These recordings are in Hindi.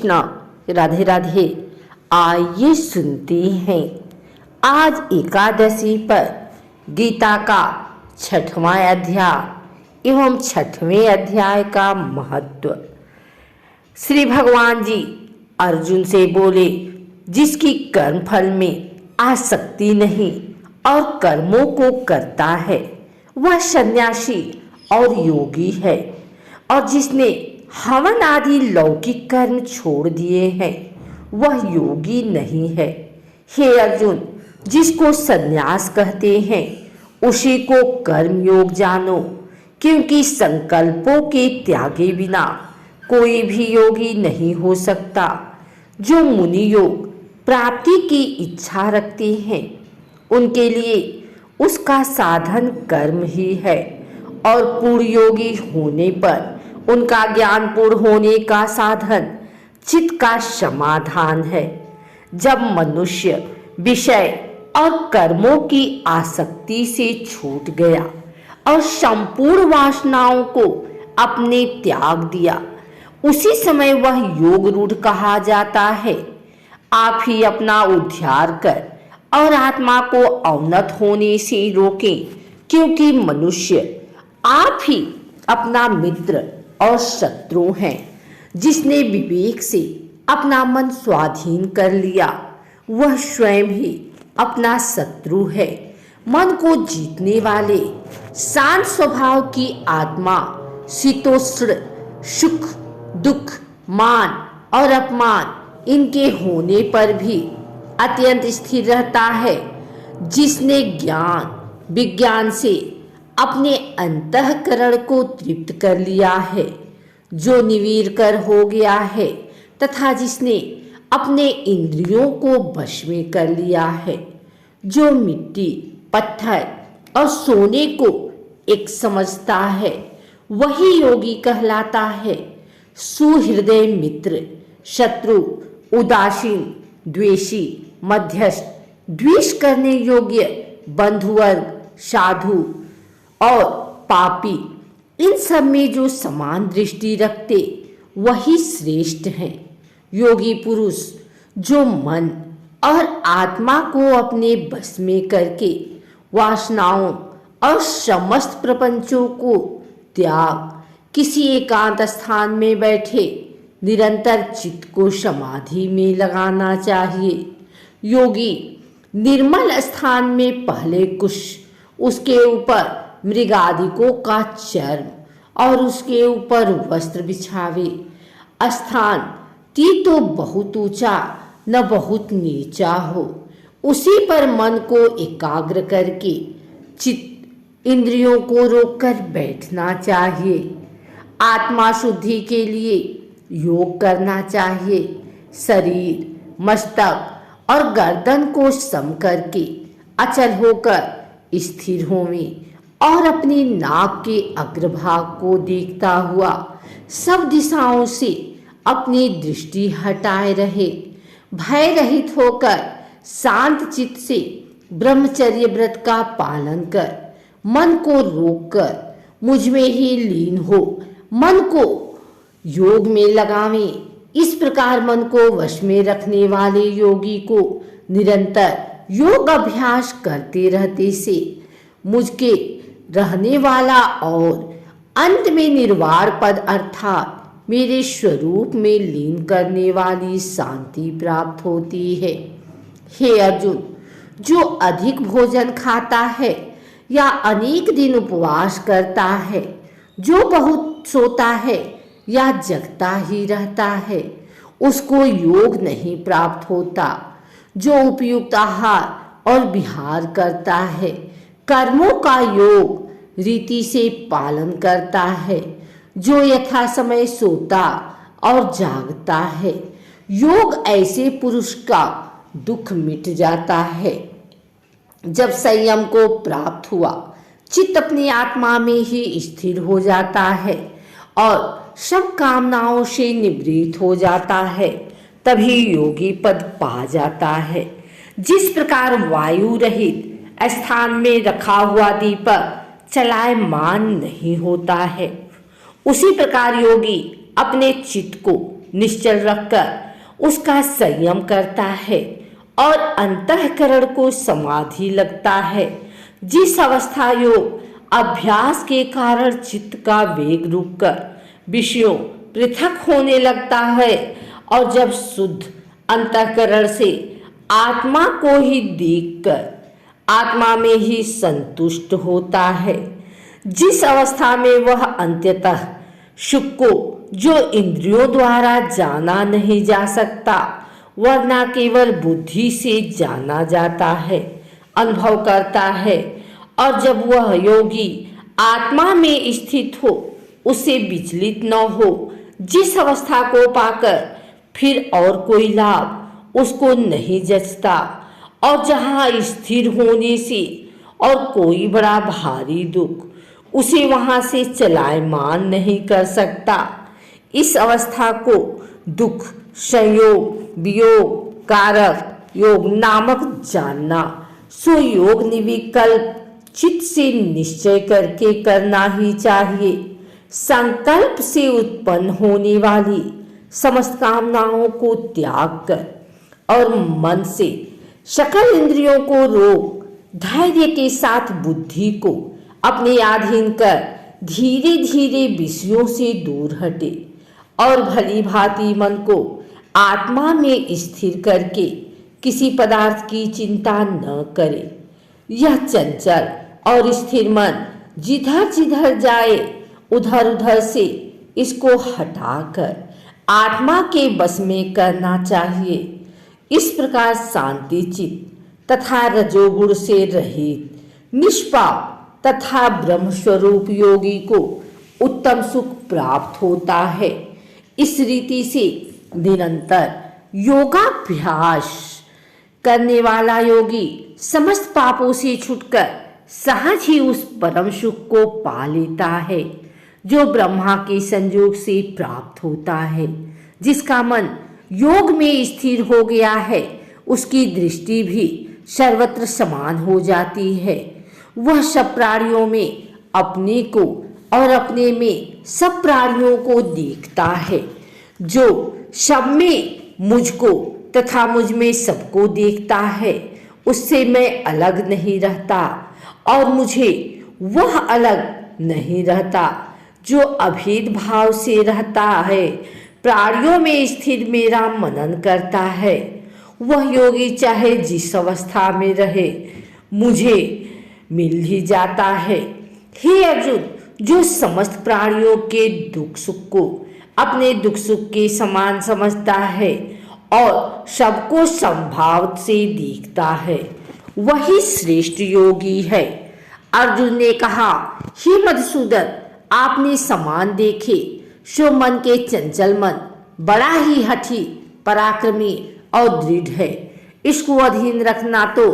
कृष्णा, राधे राधे। आइए सुनते हैं आज एकादशी पर गीता का 6वां अध्याय एवं 6वें अध्याय का महत्व। श्री भगवान जी अर्जुन से बोले, जिसकी कर्म फल में आसक्ति नहीं और कर्मों को करता है वह सन्यासी और योगी है, और जिसने हवन आदि लौकिक कर्म छोड़ दिए हैं वह योगी नहीं है। हे अर्जुन, जिसको सन्यास कहते हैं उसी को कर्म योग जानो, क्योंकि संकल्पों के त्यागे बिना कोई भी योगी नहीं हो सकता। जो मुनि योग प्राप्ति की इच्छा रखते हैं उनके लिए उसका साधन कर्म ही है, और पूर्ण योगी होने पर उनका ज्ञान पूर्ण होने का साधन चित्त का समाधान है। जब मनुष्य विषय और कर्मों की आसक्ति से छूट गया और संपूर्ण वासनाओं को अपने त्याग दिया, उसी समय वह योग रूढ़ कहा जाता है। आप ही अपना उद्धार कर और आत्मा को अवनत होने से रोकें, क्योंकि मनुष्य आप ही अपना मित्र और शत्रु हैं। जिसने विवेक से अपना मन स्वाधीन कर लिया वह स्वयं ही अपना शत्रु है। मन को जीतने वाले शांत स्वभाव की आत्मा शीतोष्ण, सुख दुख, मान और अपमान इनके होने पर भी अत्यंत स्थिर रहता है। जिसने ज्ञान विज्ञान से अपने अंतःकरण को तृप्त कर लिया है, जो निवीर कर हो गया है, तथा जिसने अपने इंद्रियों को वश में कर लिया है, जो मिट्टी, पत्थर और सोने को एक समझता है, वही योगी कहलाता है। सुहृदय मित्र, शत्रु, उदासीन, द्वेषी, मध्यस्थ, द्वेष करने योग्य, बंधुवर्ग, साधु और पापी, इन सब में जो समान दृष्टि रखते वही श्रेष्ठ हैं। योगी पुरुष जो मन और आत्मा को अपने बस में करके वासनाओं और समस्त प्रपंचों को त्याग किसी एकांत स्थान में बैठे निरंतर चित्त को समाधि में लगाना चाहिए। योगी निर्मल स्थान में पहले कुछ, उसके ऊपर मृगादिकों का चर्म और उसके ऊपर वस्त्र बिछावे। स्थान ती तो बहुत ऊंचा न बहुत नीचा हो, उसी पर मन को एकाग्र करके चित्त इंद्रियों को रोककर बैठना चाहिए। आत्मा शुद्धि के लिए योग करना चाहिए। शरीर, मस्तक और गर्दन को सम करके अचल होकर स्थिर होवें और अपनी नाक के अग्रभाग को देखता हुआ सब दिशाओं से अपनी दृष्टि हटाए रहे। भय रहित होकर शांत चित्त से ब्रह्मचर्य व्रत का पालन कर मन को रोककर मुझ में ही लीन हो मन को योग में लगावें। इस प्रकार मन को वश में रखने वाले योगी को निरंतर योग अभ्यास करते रहते से मुझके रहने वाला और अंत में निर्वाण पद अर्थात मेरे स्वरूप में लीन करने वाली शांति प्राप्त होती है। हे अर्जुन, जो अधिक भोजन खाता है या अनेक दिन उपवास करता है, जो बहुत सोता है या जगता ही रहता है, उसको योग नहीं प्राप्त होता। जो उपयुक्त आहार और विहार करता है, कर्मों का योग रीति से पालन करता है, जो यथा समय सोता और जागता है, योग ऐसे पुरुष का दुख मिट जाता है। जब संयम को प्राप्त हुआ, चित्त अपनी आत्मा में ही स्थिर हो जाता है और सब कामनाओं से निवृत्त हो जाता है, तभी योगी पद पा जाता है। जिस प्रकार वायु रहित स्थान में रखा हुआ दीपक चलायमान नहीं होता है, उसी प्रकार योगी अपने चित्त को निश्चल रखकर उसका संयम करता है और अंतःकरण को समाधि लगता है, जिस अवस्था योग अभ्यास के कारण चित्त का वेग रुककर विषयों पृथक होने लगता है और जब शुद्ध अंतःकरण से आत्मा को ही देखकर आत्मा में ही संतुष्ट होता है, जिस अवस्था में वह अंततः सुख को जो इंद्रियों द्वारा जाना नहीं जा सकता वरना केवल बुद्धि से जाना जाता है, अनुभव करता है, और जब वह योगी आत्मा में स्थित हो, उससे विचलित न हो, जिस अवस्था को पाकर फिर और कोई लाभ उसको नहीं जचता और जहाँ स्थिर होने से और कोई बड़ा भारी दुख उसे वहां से चलायमान नहीं कर सकता, इस अवस्था को दुख संयोग वियोग कारक योग नामक जानना सो योग निर्विकल्प चित्त से निश्चय करके करना ही चाहिए। संकल्प से उत्पन्न होने वाली समस्त कामनाओं को त्याग कर और मन से सकल इंद्रियों को रोक धैर्य के साथ बुद्धि को अपने अधीन कर धीरे धीरे विषयों से दूर हटे और भली भांति मन को आत्मा में स्थिर करके किसी पदार्थ की चिंता न करे। यह चंचल और स्थिर मन जिधर जिधर जाए उधर उधर से इसको हटाकर आत्मा के बस में करना चाहिए। इस प्रकार शांति चित्त तथा रजोगुण से रहित निष्पाप तथा ब्रह्म स्वरूप योगी को उत्तम सुख प्राप्त होता है। इस रीति से निरंतर योगाभ्यास करने वाला योगी समस्त पापों से छूटकर सहज ही उस परम सुख को पा लेता है जो ब्रह्मा के संयोग से प्राप्त होता है। जिसका मन योग में स्थिर हो गया है उसकी दृष्टि भी सर्वत्र समान हो जाती है। वह सब प्राणियों में अपने को और अपने में सब प्राणियों को देखता है। जो सब में मुझको तथा मुझ में सबको देखता है उससे मैं अलग नहीं रहता और मुझे वह अलग नहीं रहता। जो अभेद भाव से रहता है प्राणियों में स्थिर मेरा मनन करता है वह योगी चाहे जिस अवस्था में रहे मुझे मिल ही जाता है। हे अर्जुन, जो समस्त प्राणियों के दुख सुख को अपने दुख सुख के समान समझता है और सबको समभाव से देखता है वही श्रेष्ठ योगी है। अर्जुन ने कहा, हे मधुसूदन, आपने समान देखे सो मन के चंचल मन बड़ा ही हठी पराक्रमी और दृढ़ है। इसको अधीन रखना तो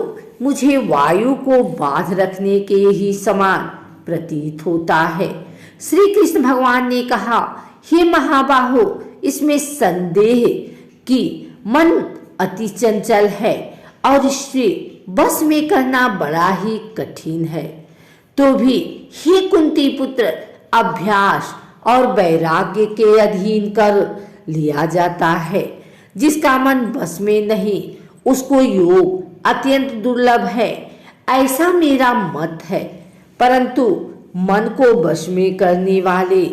मुझे वायु को बांध रखने के ही समान प्रतीत होता है। श्री कृष्ण भगवान ने कहा, हे महाबाहो, इसमें संदेह कि मन अति चंचल है और इसे बस में करना बड़ा ही कठिन है। तो भी हे कुंती पुत्र, अभ्यास और वैराग्य के अधीन कर लिया जाता है। जिसका मन बस में नहीं उसको योग अत्यंत दुर्लभ है, ऐसा मेरा मत है। परंतु मन को वश में करने वाले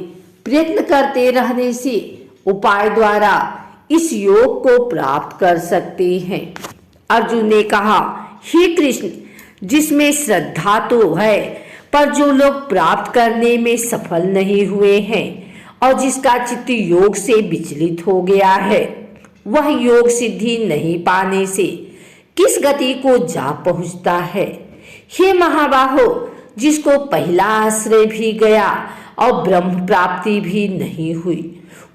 प्रयत्न करते रहने से उपाय द्वारा इस योग को प्राप्त कर सकते हैं। अर्जुन ने कहा, हे कृष्ण, जिसमें श्रद्धा तो है पर जो लोग प्राप्त करने में सफल नहीं हुए हैं और जिसका चित्त योग से विचलित हो गया है वह योग सिद्धि नहीं पाने से किस गति को जा पहुंचता है। हे महाबाहो, जिसको पहला आश्रय भी गया और ब्रह्म प्राप्ति भी नहीं हुई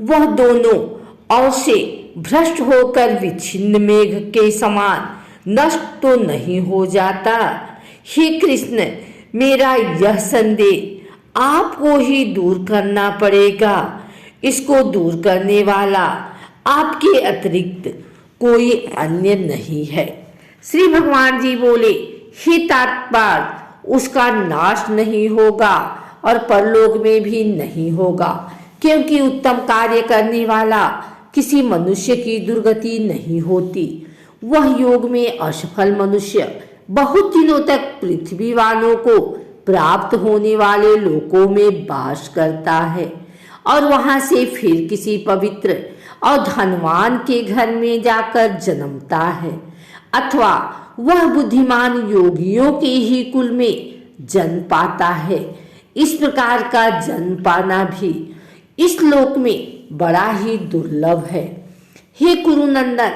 वह दोनों और से भ्रष्ट होकर विच्छिन्न मेघ के समान नष्ट तो नहीं हो जाता। हे कृष्ण, मेरा यह संदेह आपको ही दूर करना पड़ेगा। इसको दूर करने वाला आपके अतिरिक्त कोई अन्य नहीं है। श्री भगवान जी बोले, हे तात्पर्य, उसका नाश नहीं होगा और परलोक में भी नहीं होगा, क्योंकि उत्तम कार्य करने वाला किसी मनुष्य की दुर्गति नहीं होती। वह योग में असफल मनुष्य बहुत दिनों तक पृथ्वीवानों को प्राप्त होने वाले लोकों में वास करता है और वहां से फिर किसी पवित्र और धनवान के घर में जाकर जन्मता है, अथवा वह बुद्धिमान योगियों के ही कुल में जन्म पाता है। इस प्रकार का जन्म पाना भी इस लोक में बड़ा ही दुर्लभ है। हे कुरुनंदन,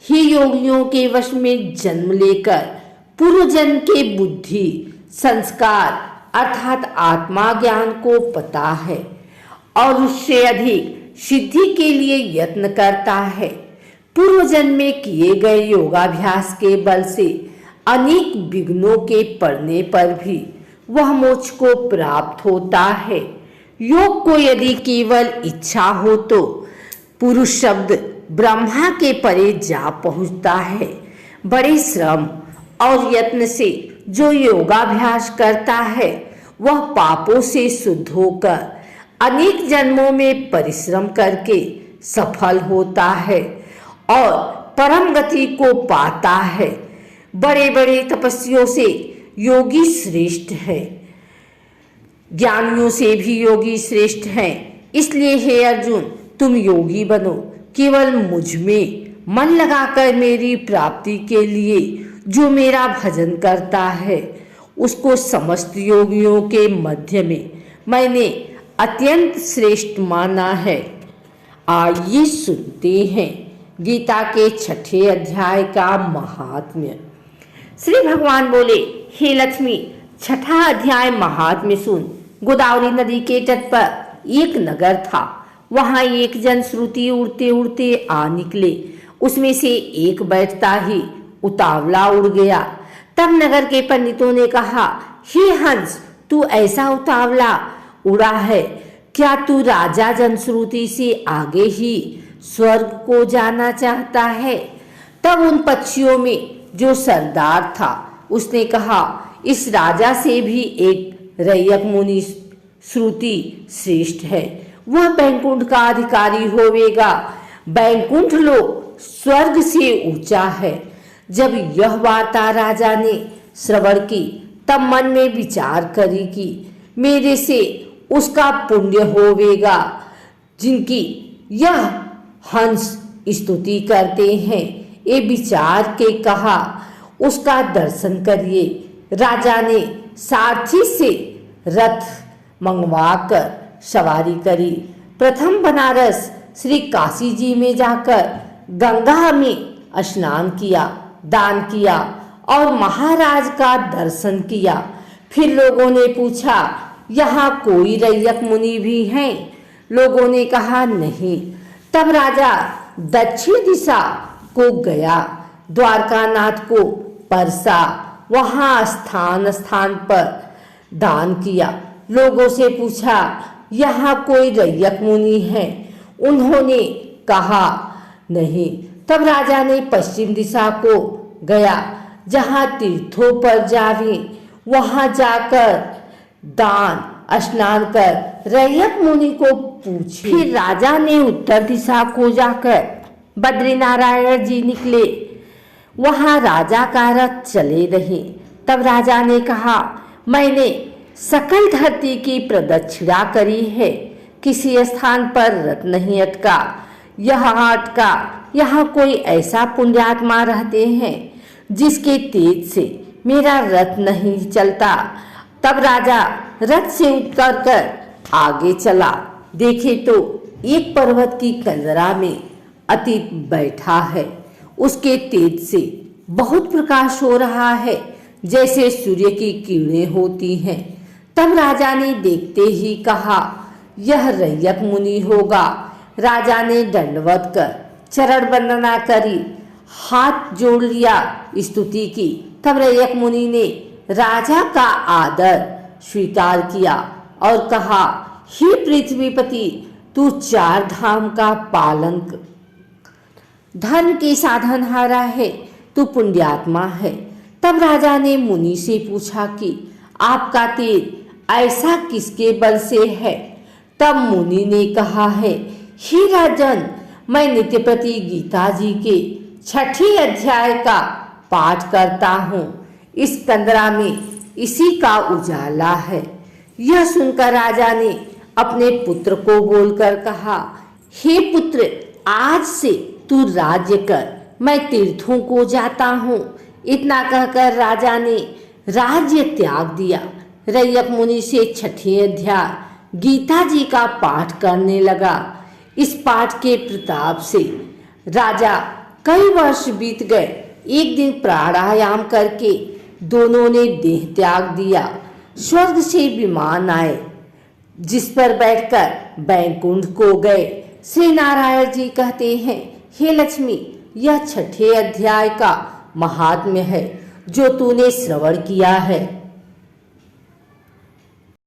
हे योगियों के वश में जन्म लेकर पूर्व जन्म के बुद्धि संस्कार अर्थात आत्मा ज्ञान को पता है और उससे अधिक सिद्धि के लिए यत्न करता है। पूर्व जन्म में किए गए योगाभ्यास के बल से अनेक विघ्नों के पड़ने पर भी वह मोक्ष को प्राप्त होता है। योग को यदि केवल इच्छा हो तो पुरुष शब्द ब्रह्मा के परे जा पहुंचता है। बड़े श्रम और यत्न से जो योगाभ्यास करता है वह पापों से शुद्ध होकर अनेक जन्मों में परिश्रम करके सफल होता है और परम गति को पाता है। बड़े बड़े तपस्वियों से योगी श्रेष्ठ है, ज्ञानियों से भी योगी श्रेष्ठ है। इसलिए हे अर्जुन, तुम योगी बनो। केवल मुझ में मन लगाकर मेरी प्राप्ति के लिए जो मेरा भजन करता है उसको समस्त योगियों के मध्य में मैंने अत्यंत श्रेष्ठ माना है। आइए सुनते हैं गीता के 6ठे अध्याय का महात्म्य। श्री भगवान बोले, हे लक्ष्मी, 6ठा अध्याय महात्म्य सुन। गोदावरी नदी के तट पर एक नगर था। वहां एक जन श्रुति उड़ते उड़ते आ निकले। उसमें से एक बैठता ही उतावला उड़ गया। तब नगर के पंडितों ने कहा, हे हंस, तू ऐसा उतावला उड़ा है, क्या तू राजा जनश्रुति से आगे ही स्वर्ग को जाना चाहता है? तब उन पक्षियों में जो सरदार था उसने कहा, इस राजा से भी एक रैयक मुनि श्रुति श्रेष्ठ है। वह बैकुंठ का अधिकारी होवेगा। बैकुंठ लोक स्वर्ग से ऊंचा है। जब यह वार्ता राजा ने श्रवण की तब मन में विचार करी कि मेरे से उसका पुण्य होवेगा जिनकी यह हंस स्तुति करते हैं। ये विचार के कहा, उसका दर्शन करिए। राजा ने सारथी से रथ मंगवाकर सवारी करी। प्रथम बनारस श्री काशी जी में जाकर गंगा में स्नान किया, दान किया और महाराज का दर्शन किया। फिर लोगों ने पूछा, यहाँ कोई रैयक मुनि भी हैं? लोगों ने कहा, नहीं। तब राजा दक्षिण दिशा को गया, द्वारकानाथ को परसा, वहां स्थान स्थान पर दान किया। लोगों से पूछा, यहाँ कोई रैयक मुनि है? उन्होंने कहा, नहीं। तब राजा ने पश्चिम दिशा को गया, जहाँ तीर्थों पर जावे, वहां जाकर दान स्नान कर रैयक मुनि को पूछे। फिर राजा ने उत्तर दिशा को जाकर बद्रीनारायण जी निकले, वहां राजा का रथ चले रहे। तब राजा ने कहा, मैंने सकल धरती की प्रदक्षिणा करी है, किसी स्थान पर रथ नहीं अटका। यहाँ कोई ऐसा पुण्यात्मा रहते हैं जिसके तेज से मेरा रथ नहीं चलता। तब राजा रथ से उतर कर आगे चला। देखे तो एक पर्वत की कंदरा में अतीत बैठा है। उसके तेज से बहुत प्रकाश हो रहा है, जैसे सूर्य की किरणें होती हैं। तब राजा ने देखते ही कहा, यह रैयक मुनि होगा। राजा ने दंडवत कर चरण वंदना करी, हाथ जोड़ लिया, स्तुति की। तब रैयक मुनि ने राजा का आदर स्वीकार किया और कहा, हे पृथ्वीपति, तू 4 धाम का पालन, धर्म के साधनहारा है, तू पुण्यात्मा है। तब राजा ने मुनि से पूछा कि आपका तेज ऐसा किसके बल से है? तब मुनि ने कहा है, हे राजन, मैं नित्य प्रति गीता जी के 6ठे अध्याय का पाठ करता हूँ। इस कंदरा में इसी का उजाला है। यह सुनकर राजा ने अपने पुत्र को बोलकर कहा, हे पुत्र, आज से तू राज्य कर, मैं तीर्थों को जाता हूँ। इतना कहकर राजा ने राज्य त्याग दिया। रैयक मुनि से 6ठे अध्याय गीता जी का पाठ करने लगा। इस पाठ के प्रताप से राजा कई वर्ष बीत गए। एक दिन प्राणायाम करके दोनों ने देह त्याग दिया। स्वर्ग से विमान आए, जिस पर बैठकर बैकुंठ को गए। श्री नारायण जी कहते हैं, हे लक्ष्मी, यह 6ठे अध्याय का महात्म्य है जो तूने श्रवण किया है।